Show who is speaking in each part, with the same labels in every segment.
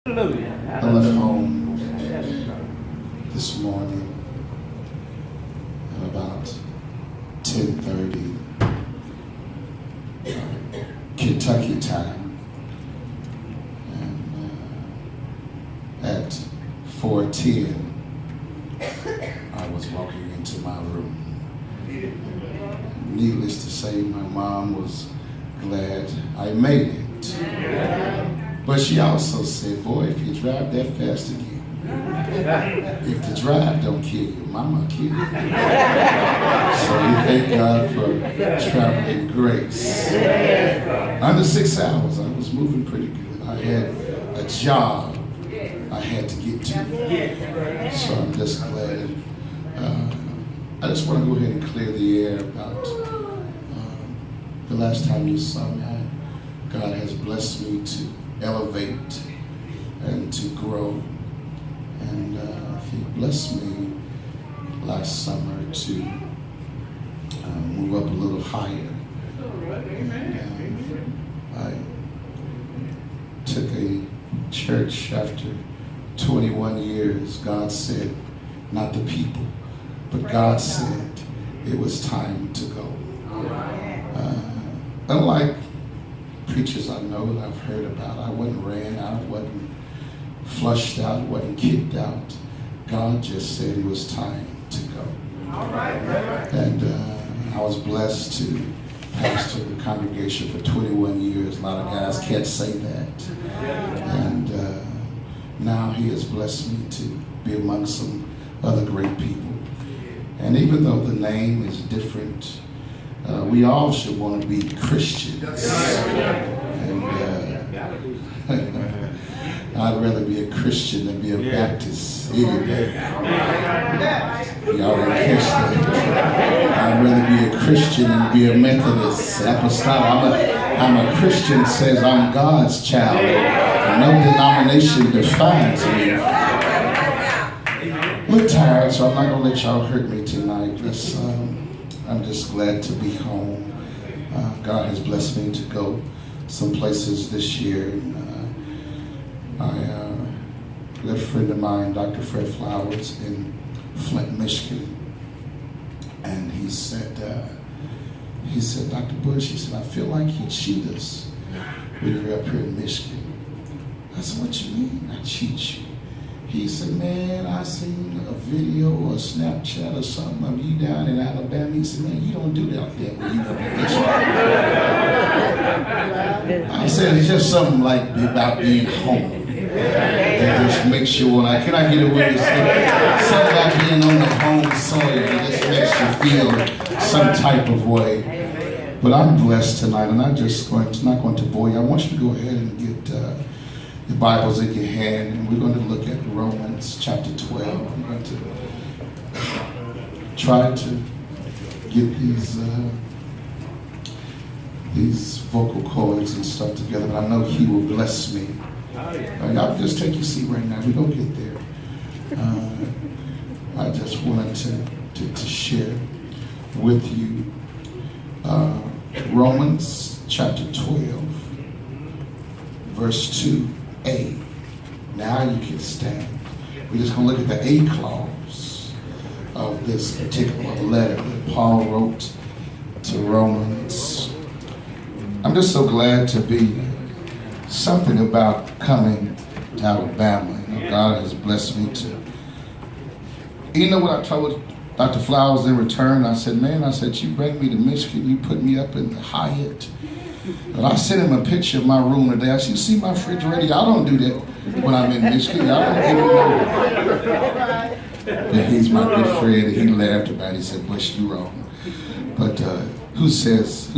Speaker 1: I left home this morning at about 10:30 Kentucky time, and at 4:10 I was walking into my room. Needless to say, my mom was glad I made it. But she also said, boy, if you drive that fast again, if the drive don't kill you, mama kill you. So we thank God for traveling grace. Under 6 hours, I was moving pretty good. I had a job I had to get to. So I'm just glad. I just want to go ahead and clear the air about the last time you saw me. God has blessed me to elevate and to grow, and he blessed me last summer to move up a little higher. And, I took a church after 21 years. God said, not the people, but God said it was time to go. Unlike preachers I know that I've heard about, I wasn't ran out, wasn't flushed out, wasn't kicked out. God just said it was time to go. And I was blessed to pastor a congregation for 21 years. A lot of guys can't say that. And now he has blessed me to be among some other great people. And even though the name is different, we all should want to be Christians. And I'd rather be a Christian than be a Baptist any day. Y'all didn't catch that. I'd rather be a Christian than be a Methodist, Apostolic. I'm a Christian says I'm God's child. And no denomination defines me. We're tired, so I'm not going to let y'all hurt me tonight. I'm just glad to be home. God has blessed me to go some places this year. I got a friend of mine, Dr. Fred Flowers, in Flint, Michigan, and he said, Dr. Bush, he said, I feel like you cheat us when you're up here in Michigan. I said, what you mean I cheat you? He said, man, I seen a video or a Snapchat or something of you down in Alabama. He said, man, you don't do that there when you go to Michigan. I said, it's just something like about being home. That just makes you want to, can I get a witness? Something about being on the home soil. It just makes you feel some type of way. But I'm blessed tonight, and I'm just not going to bore you. I want you to go ahead and get the Bible's in your hand, and we're going to look at Romans chapter 12. I'm going to try to get these vocal cords and stuff together, but I know he will bless me. Y'all just take your seat right now. We're going to get there. I just wanted to share with you Romans chapter 12, verse 2a. Now you can stand. We're just going to look at the A clause of this particular letter that Paul wrote to Romans. I'm just so glad to be something about coming to Alabama. God has blessed me to. You know what I told Dr. Flowers in return? I said, you bring me to Michigan, you put me up in the Hyatt. And I sent him a picture of my room today. I said, you see my refrigerator? Y'all don't do that when I'm in Michigan. Y'all don't give me no. And he's my good friend, and he laughed about it. He said, Bush, you wrong. But who says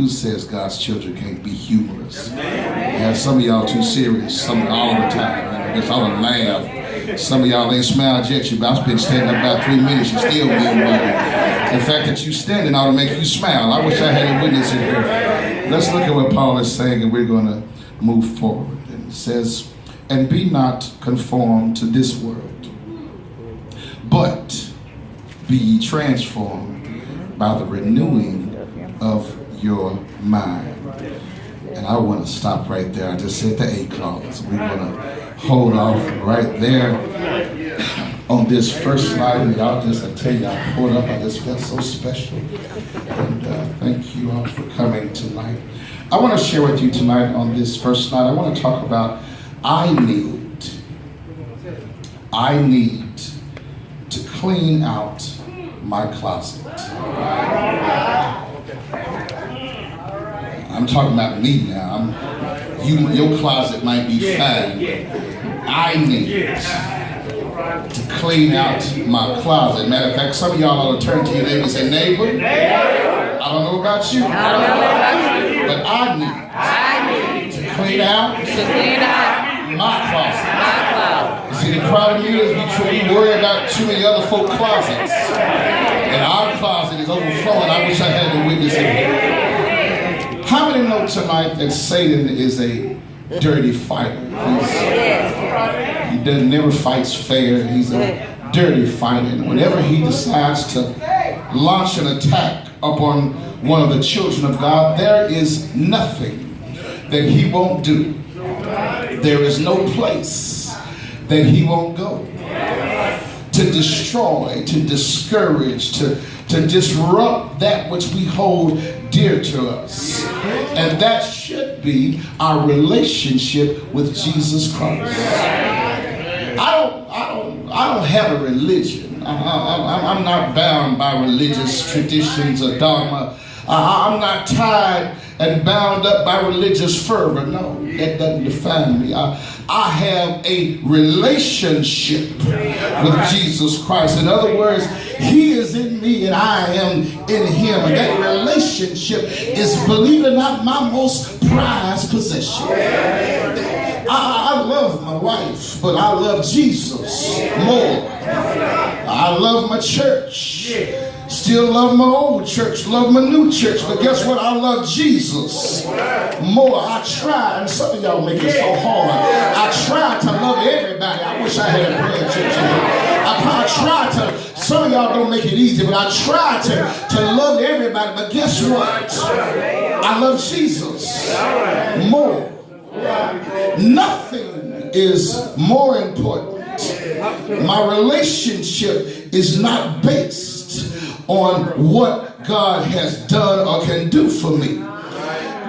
Speaker 1: God's children can't be humorous? Yeah, some of y'all too serious, all the time. It's all a laugh. Some of y'all ain't smiled yet. I've been standing up about 3 minutes. You still being funny. The fact that you standing ought to make you smile. I wish I had a witness in here. Let's look at what Paul is saying, and we're going to move forward. And it says, and be not conformed to this world, but be ye transformed by the renewing of your mind. And I want to stop right there. I just said the A clause. We're going to hold off right there on this first slide. And y'all just, I tell you, I pulled up. I just felt so special. And thank you all for coming tonight. I want to share with you tonight on this first slide. I want to talk about I need to clean out my closet. I'm talking about me now. Your closet might be fine. I need to clean out my closet. Matter of fact, some of y'all ought to turn to your neighbor and say, neighbor, I don't know about you, but I need to clean out my closet. You see, the problem is we worry about too many other folk closets. And our closet is overflowing. I wish I had the witness here. How many know tonight that Satan is a dirty fighter? He never fights fair. He's a dirty fighter. And whenever he decides to launch an attack upon one of the children of God, there is nothing that he won't do. There is no place that he won't go to destroy, to discourage, to disrupt that which we hold dear to us. And that should be our relationship with Jesus Christ. I don't have a religion. I'm not bound by religious traditions or dogma. I'm not tied and bound up by religious fervor. No, that doesn't define me. I have a relationship with Jesus Christ. In other words, he is in me and I am in him. And that relationship is, believe it or not, my most prized possession. I love my wife, but I love Jesus more. I love my church. Still love my old church, love my new church, but guess what? I love Jesus more. I try, and some of y'all make it so hard. I try to love everybody. I wish I had a prayer church here. I try to, some of y'all don't make it easy, but I try to love everybody, but guess what? I love Jesus more. Nothing is more important. My relationship is not based on what God has done or can do for me.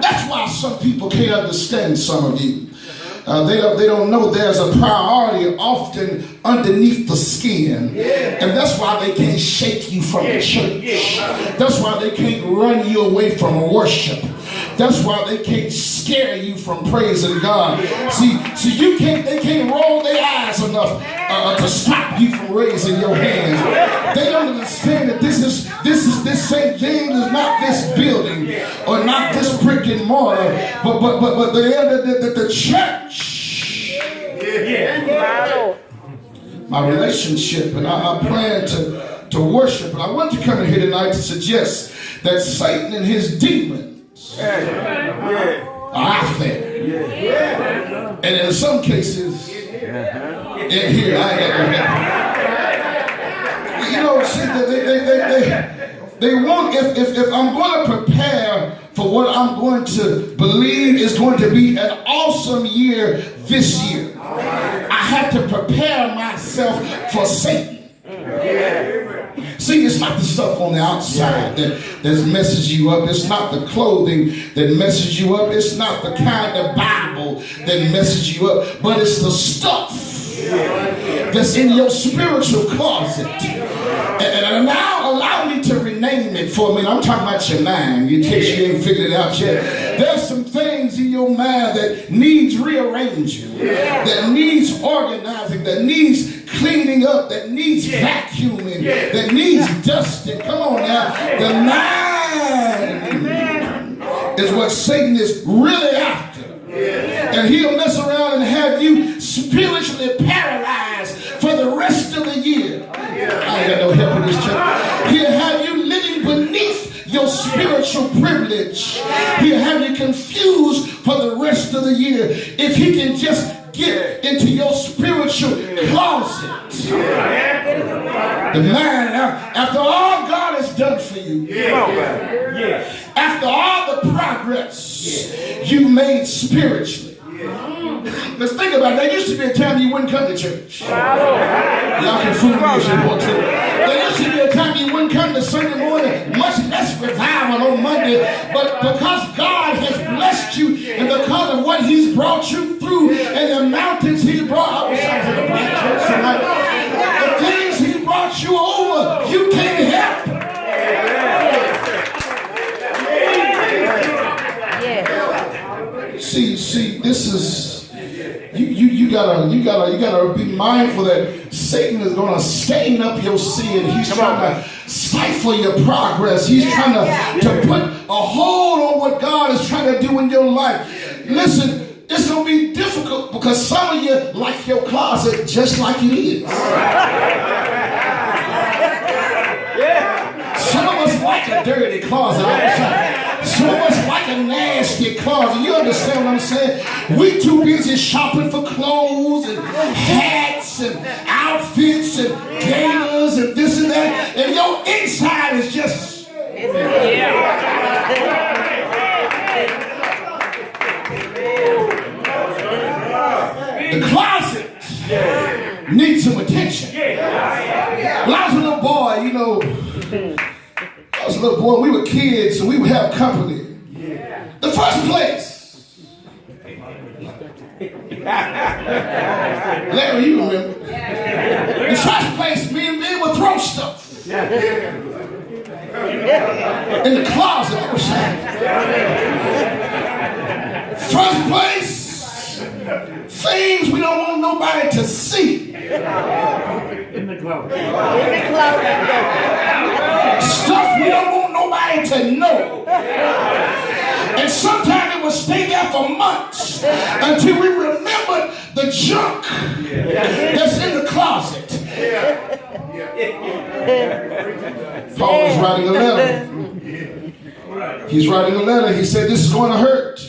Speaker 1: That's why some people can't understand some of you. They don't know there's a priority often underneath the skin. And that's why they can't shake you from the church. That's why they can't run you away from worship. That's why they can't scare you from praising God. See, they can't roll their eyes enough to stop you from raising your hands. They don't understand that this St. James is not this building or not this brick and mortar, but the church. My relationship, and I plan to worship. And I want to come in here tonight to suggest that Satan and his demons are out there. And in some cases, in here, I ain't got no help. You know, see, they want, if I'm going to prepare for what I'm going to believe is going to be an awesome year this year, I have to prepare myself for Satan. See, it's not the stuff on the outside that messes you up. It's not the clothing that messes you up. It's not the kind of Bible that messes you up. But it's the stuff that's in your spiritual closet. And now allow me to rename it for me. I'm talking about your mind, in case you ain't figured it out yet. There's some things in your mind that needs rearranging, that needs organizing, that needs cleaning up, that needs vacuuming, that needs dusting. Come on now. The mind is what Satan is really after. And he'll mess around and have you spiritually paralyzed for the rest of the year. I ain't got no help in this church. He'll have you living beneath your spiritual privilege. He'll have you confused for the rest of the year. If he can just get into your spiritual closet. The mind, after all God has done for you, after all the progress you made spiritually, Let's think about it. There used to be a time you wouldn't come to church. Y'all can fool me if you want to. There used to be a time you wouldn't come to Sunday morning, much less revival on Monday. But because God has blessed you and because of what He's brought you through and the mountains He brought, I wish I could have been at church tonight. The things He brought you over, you can't help. See, this is you gotta be mindful that Satan is gonna stain up your sin. He's trying to stifle your progress. He's trying to put a hold on what God is trying to do in your life. Listen, it's gonna be difficult because some of you like your closet just like it is. Some of us like a dirty closet. Some of us like a nasty closet. You understand what I'm saying? We too busy shopping for clothes and hats and outfits and gaiters and this and that. And your inside is just... The closet needs some attention. When I was a little boy, we were kids, so we would have company. The first place. Larry, you remember. The first place, me and Ben would throw stuff. In the closet, I was saying. First place, things we don't want nobody to see. In the closet. Stuff we don't want nobody to know. And sometimes it would stay there for months until we remembered the junk that's in the closet. Paul is writing a letter. He's writing a letter. He said, this is going to hurt.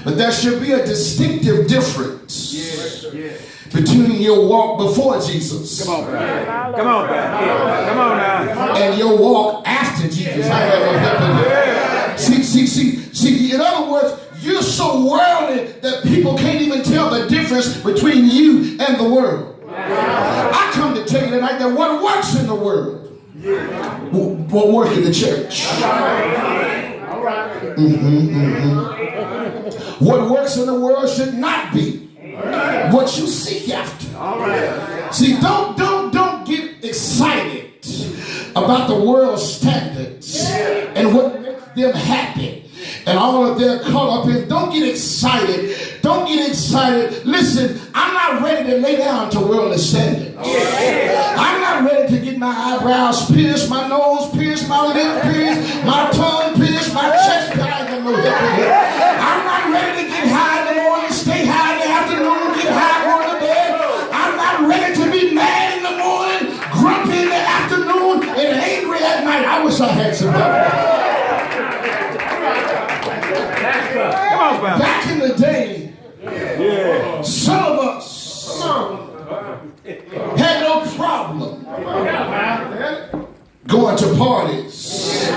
Speaker 1: But there should be a distinctive difference between your walk before Jesus. Come on, man. Come on, man. Come on now. And your walk after Jesus. See, in other words, you're so worldly that people can't even tell the difference between you and the world. I come to tell you tonight that what works in the world won't work in the church. What works in the world should not be what you seek after. See, don't get excited about the world's standards and what makes them happy and all of their caught up in. Don't get excited. Don't get excited. Listen, I'm not ready to lay down to worldly standards. I'm not ready to get my eyebrows pierced, my nose pierced, my lip pierced, my tongue pierced, my chest pierced. I'm not ready to get high in the morning, stay high in the afternoon, get high going to bed. I'm not ready to be mad in the morning, grumpy in the afternoon, and angry at night. I wish I had some help. Back in the day, some of us had no problem going to parties,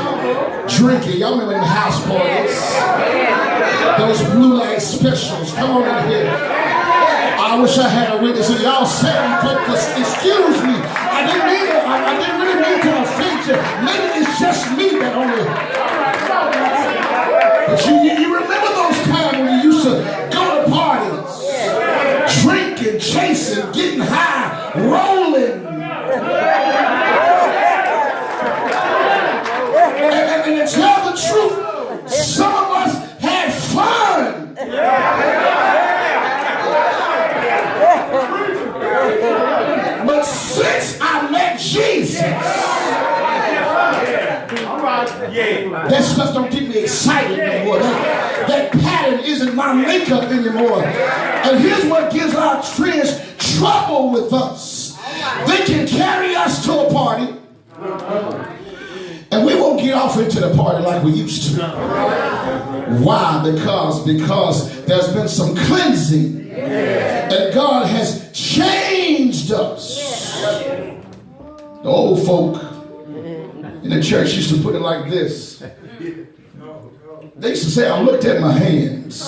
Speaker 1: drinking. Y'all remember them house parties? Those blue light specials. Come on in here. I wish I had a witness. Y'all said you could excuse me. I didn't really mean to offend you. Maybe it's just me that only. But you remember those times when you used to go to parties, drinking, chasing, getting high, rolling. And to tell the truth, some of us had fun. But since I met Jesus, that stuff don't get me excited anymore. That pattern isn't my makeup anymore. And here's what gives our friends trouble with us. They can carry us to a party, and we won't get off into the party like we used to. Why? Because there's been some cleansing, and God has changed us. The old folk in the church used to put it like this. They used to say I looked at my hands.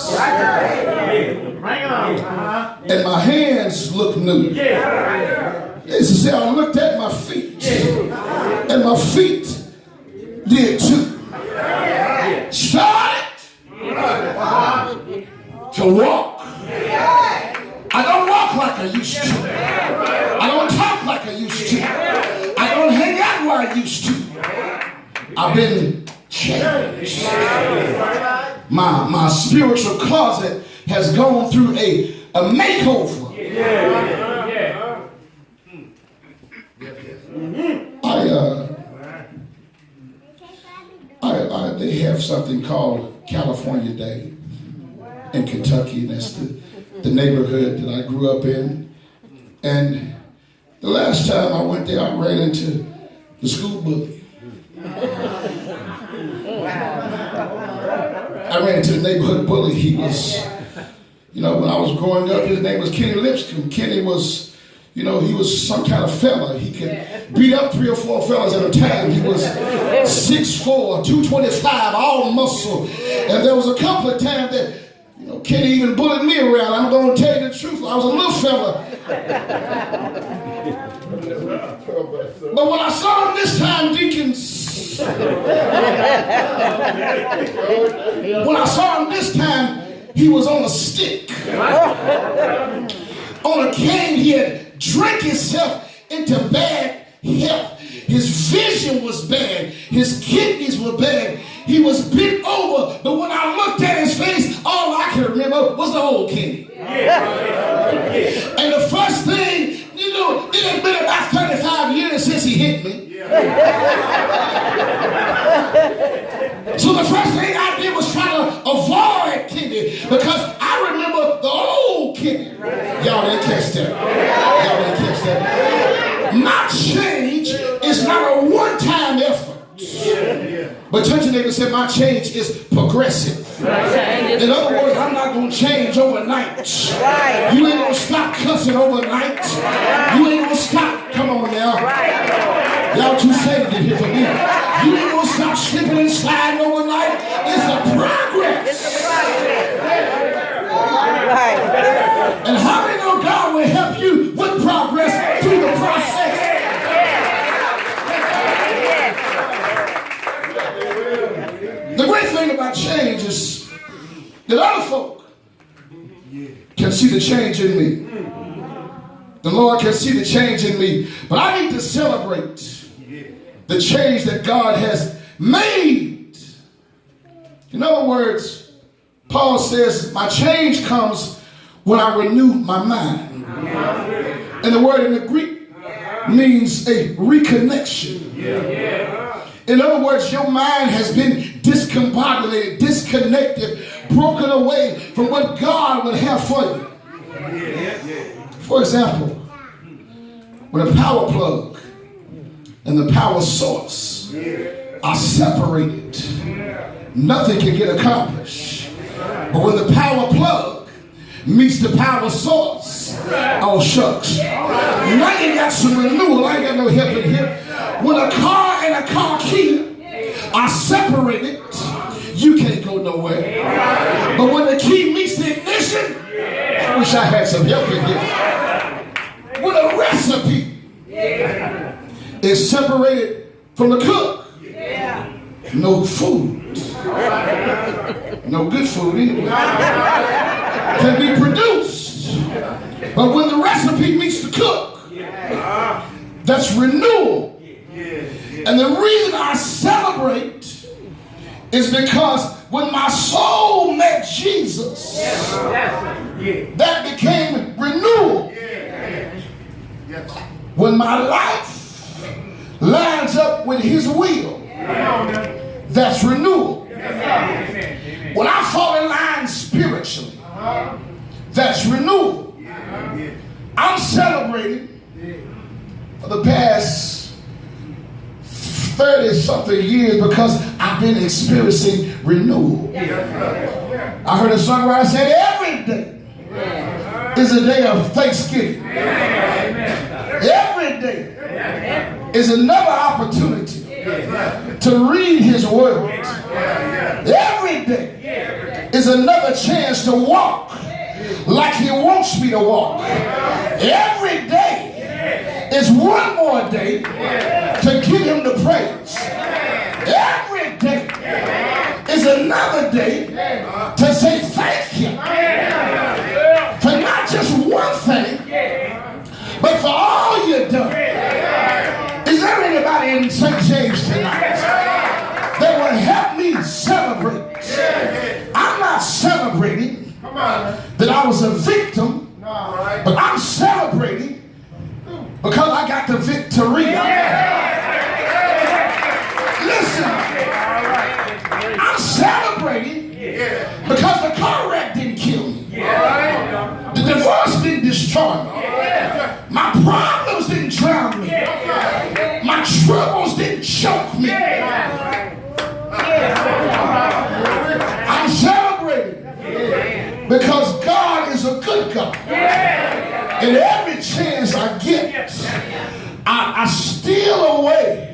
Speaker 1: And my hands looked new. They used to say I looked at my feet. And my feet did too. Started to walk. I don't walk like I used to. I don't talk like I used to. I don't hang out where I used to. I've been changed. My spiritual closet has gone through a makeover. They have something called California Day in Kentucky. That's the neighborhood that I grew up in. And the last time I went there, I ran into the school bully. I ran into the neighborhood bully. He was, when I was growing up, his name was Kenny Lipscomb. Kenny was, he was some kind of fella. He could beat up 3 or 4 fellas at a time. He was 6'4", 225, all muscle. And there was a couple of times that, Kenny even bullied me around. I'm going to tell you the truth. I was a little fella. But when I saw him this time, Deacons, when I saw him this time, he was on a stick. On a cane, he had drank himself into bad health. His vision was bad. His kidneys were bad. He was bent over, but when I looked at his face, all I could remember was the old Kenny. And the first thing, it had been about 35 years since he hit me. So the first thing I did was try to avoid Kenny, because I remember the old Kenny. Y'all didn't catch that. Y'all didn't catch that. My change is not a one-time effort. But touch your neighbor and say, my change is progressive. In other words, I'm not going to change overnight. You ain't going to stop cussing overnight. You ain't going to stop. Come on now. Y'all too saved in here for me. You ain't going to stop slipping and sliding overnight. It's a progress. And how many know God will help you with progress through the process? The great thing about change is that other folk can see the change in me. The Lord can see the change in me. But I need to celebrate the change that God has made. In other words, Paul says, my change comes when I renew my mind. And the word in the Greek means a reconnection. In other words, your mind has been discombobulated, disconnected, broken away from what God would have for you. For example, when a power plug and the power source are separated, nothing can get accomplished. But when the power plug meets the power source, oh shucks, now you got some renewal. I ain't got no help in here. When a car and a car key are separated, you can't go nowhere. But when the key meets the ignition, I wish I had some help in here. When a recipe is separated from the cook, no food, no good food anyway, can be produced. But when the recipe meets the cook, that's renewal. And the reason I celebrate is because when my soul met Jesus, that became renewal. When my life lines up with his will, that's renewal. When I fall in line spiritually, that's renewal. I'm celebrating for the past 30-something years because I've been experiencing renewal. I heard a songwriter say every day is a day of thanksgiving. Every day is another opportunity to read his word. Every day is another chance to walk like he wants me to walk. Every day is one more day to give him the praise. Every day is another day to say thank you for not just one thing, but for all you've done. Is there anybody in St. James tonight that will help me celebrate? I'm not celebrating that I was a victim, but I'm celebrating because I got the victory. Listen, I'm celebrating because the car wreck didn't kill me. The divorce didn't destroy me. My problems didn't drown me. My troubles didn't choke me. I'm celebrating because God is a good God. And every chance I get, I steal away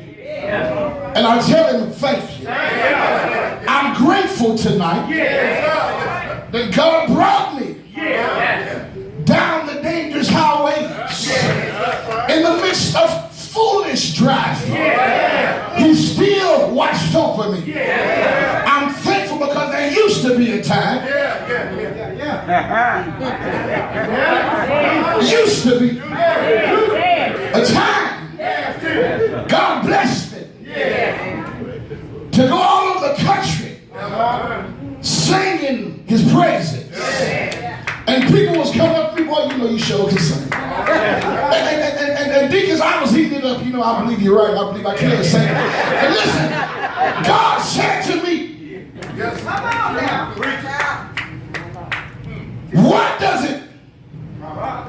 Speaker 1: and I tell him thank you. I'm grateful tonight that God brought me down the dangerous highways in the midst of foolish driving. He still watched over me. I'm thankful because there used to be a time. Used to be a time God blessed me to go all over the country singing his praises. And people was coming up to me, boy, you know you sure can sing. And deacons, I was eating it up. You know, I believe you're right. I believe I can sing. And listen, God said to me, come on now. What does it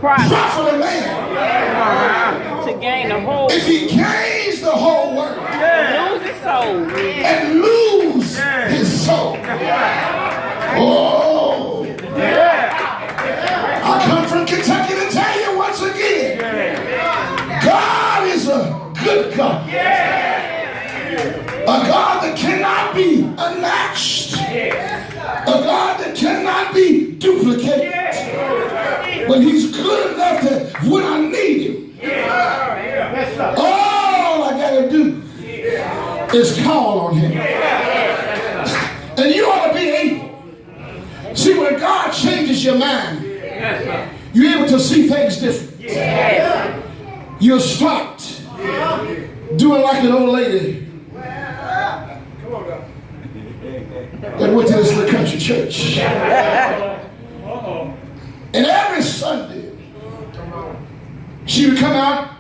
Speaker 1: profit a man
Speaker 2: to gain the whole
Speaker 1: if he gains the whole world
Speaker 2: lose his soul
Speaker 1: and lose his soul? Oh, I come from Kentucky to tell you once again, God is a good God. A God that cannot be unmatched. A God that cannot be duplicated. But he's good enough that when I need him, all I gotta do is call on him. And you ought to be able. See, when God changes your mind, you're able to see things different. You'll start doing like an old lady that went to this little country church. And every Sunday, she would come out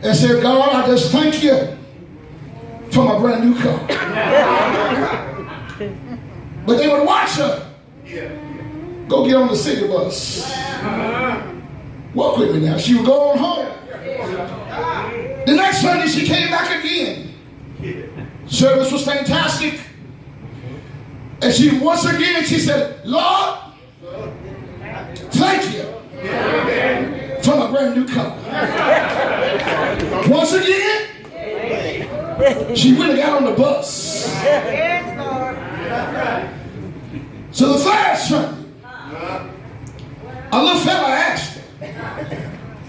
Speaker 1: and say, God, I just thank you for my brand new car. But they would watch her go get on the city bus. Walk with me now. She would go on home. The next Sunday, she came back again. Service was fantastic. And she once again, she said, Lord, thank you for my brand new car. Once again, she went and got on the bus. So the third Sunday, a little fella asked her.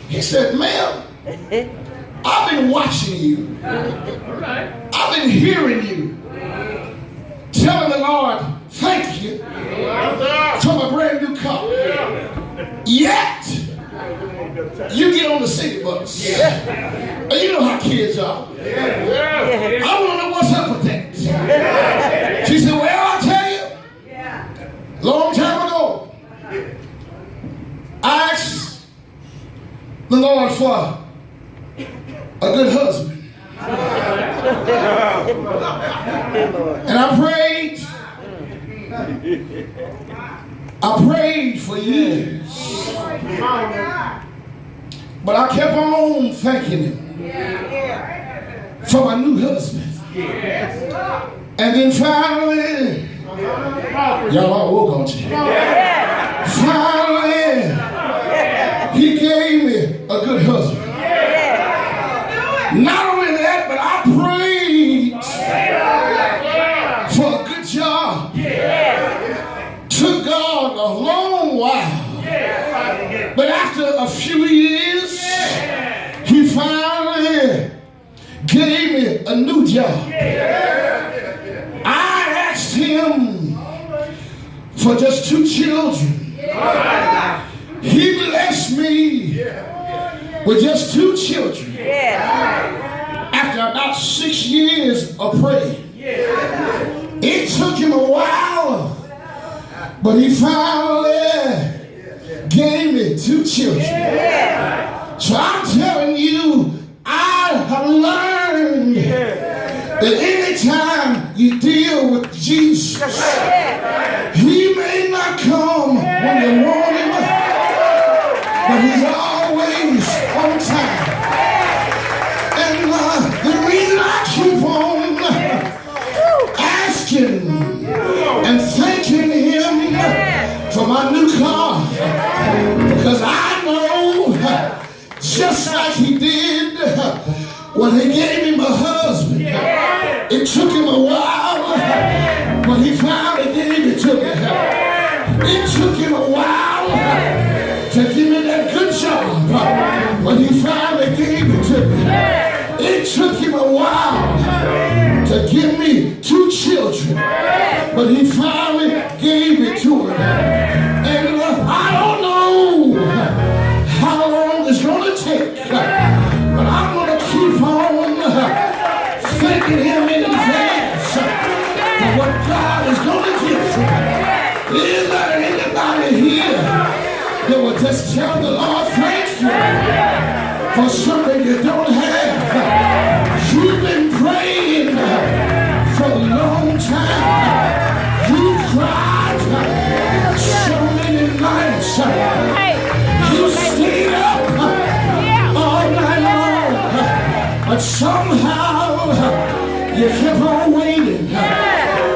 Speaker 1: He said, ma'am, I've been watching you. I've been hearing you. Telling the Lord, thank you for my brand new car. Yet, you get on the city bus. And you know how kids are. I want to know what's up with that. She said, well, I'll tell you. Long time ago, I asked the Lord for a good husband. And I prayed for years. But I kept on thanking him for my new husband. And then finally, y'all all woke, aren't you? Finally, he gave me a good husband. Not only that, but I prayed for a good job. a few years, he finally gave me a new job. I asked him for just 2 children. He blessed me with just 2 children. After about 6 years of praying. It took him a while, but he finally gave me 2 children. So I'm telling you, I have learned that anytime you deal with Jesus, he may not come when you want him, but he's always on time. And the reason I keep on asking and thanking him for my new car, because I know just like he did when he gave me my husband, it took him a while, but he finally gave it to me. It took him a while to give me that good job, but he finally gave it to me. It took him a while to give me 2 children, but he finally gave it to him. And I don't know how long it's going to take, but I'm going to keep on thanking him in advance for what God is going to give me. Is there anybody here that will just tell the Lord thank you for something you don't have? You've been praying for a long time. You cried so many nights. You stayed up all night long, but somehow you kept on waiting.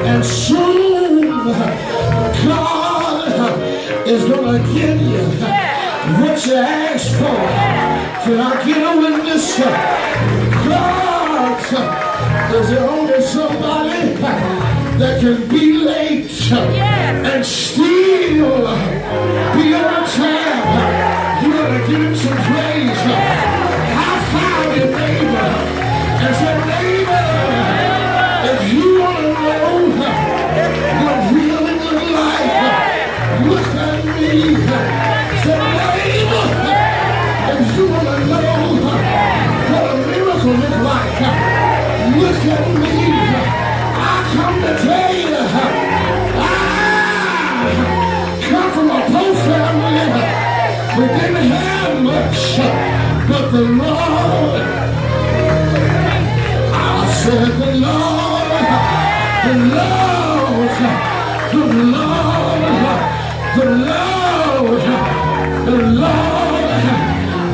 Speaker 1: And soon God is going to give you what you asked for. Can I get a witness? God is there only somebody that can be late and still be on time. You gotta give him some praise. High five your neighbor and say, neighbor, if you want to know what healing looks like, look at me. Say, neighbor, if you want to know what a miracle looks like, look at me. I come to tell you, I come from a poor family. We didn't have much, but the Lord, I said the Lord,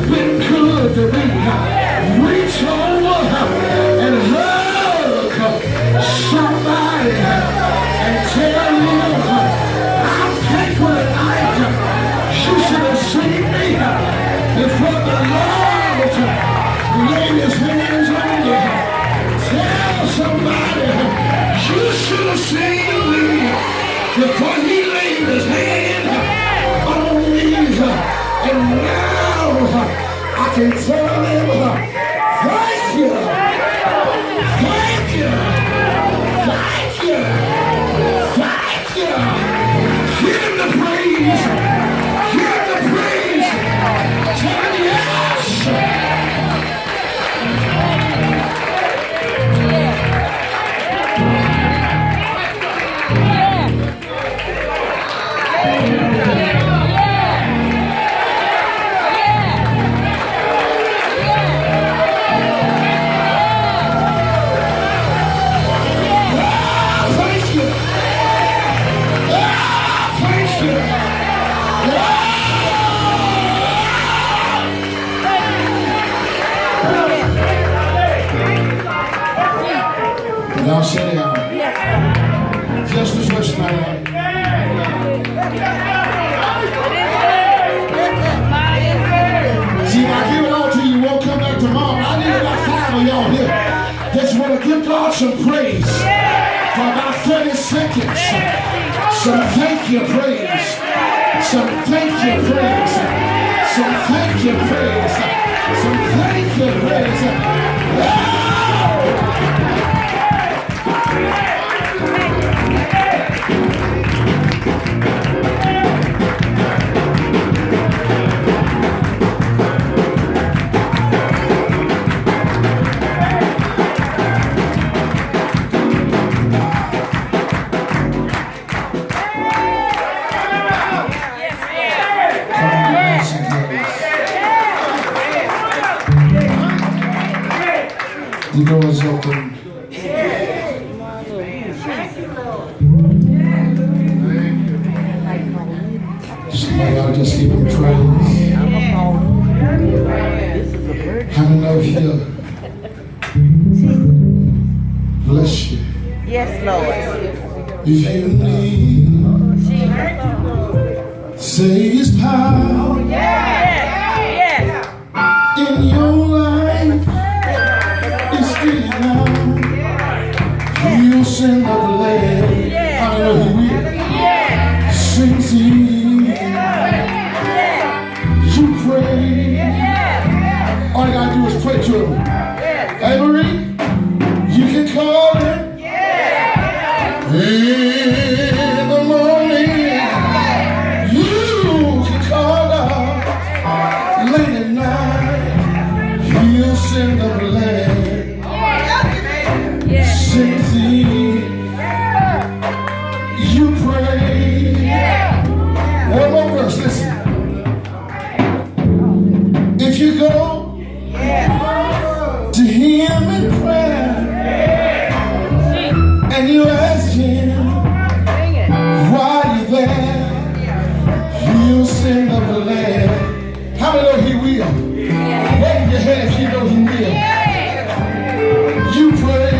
Speaker 1: been good to me. Reach over and hug somebody and tell you, I'm thankful tonight. You should have seen me before the Lord laid his hands on you. Tell somebody, you should have seen me before he laid his hand on me. And now I can tell him, thank you, thank you, thank you, thank you. Give him the praise, give him the praise. Tell him yes. Y'all say just as much as my life. See, if I give it all to you, you won't come back tomorrow. I need about 5 of y'all here that want to give God some praise for about 30 seconds. Some thank you praise. Some thank you praise. Some thank you praise. Some thank you praise. The door is open. Somebody ought to just give him praise. How to know he'll bless you.
Speaker 3: Yes, Lord.
Speaker 1: If you need, say his power in your life. He'll send the blade. Hallelujah. He will. Sing to you. You pray. All you gotta do is pray to him. Hey, Marie, you can call him. In the morning, you can call him. Late at night, he'll send the blade. You pray. One more verse, listen. If you go to him in prayer and you ask him while you're there, he'll send the blessing. How many know he will? Wave your hand if you know he will. You pray.